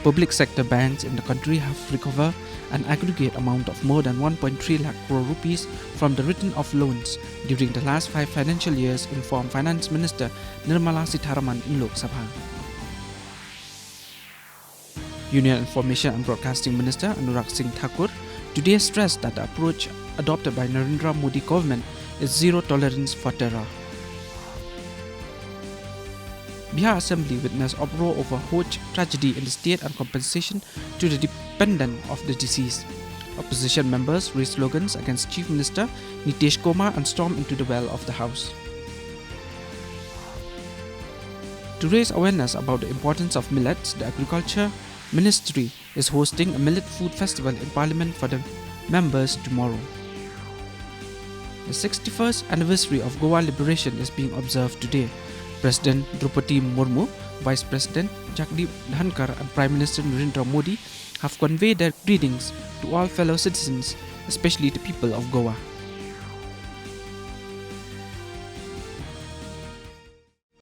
public sector banks in the country have recovered an aggregate amount of more than 1.3 lakh crore rupees from the written-off loans during the last 5 financial years, informed Finance Minister Nirmala Sitharaman in Lok Sabha. Union Information and Broadcasting Minister Anurag Singh Thakur today stressed that the approach adopted by Narendra Modi government is zero tolerance for terror. Bihar Assembly witnessed uproar over Hoj tragedy in the state and compensation to the dependent of the deceased. Opposition members raised slogans against Chief Minister Nitish Kumar and stormed into the well of the House. To raise awareness about the importance of millets, the Agriculture Ministry is hosting a millet food festival in Parliament for the members tomorrow. The 61st anniversary of Goa liberation is being observed today. President Draupadi Murmu, Vice President Jagdeep Dhankar and Prime Minister Narendra Modi have conveyed their greetings to all fellow citizens, especially the people of Goa.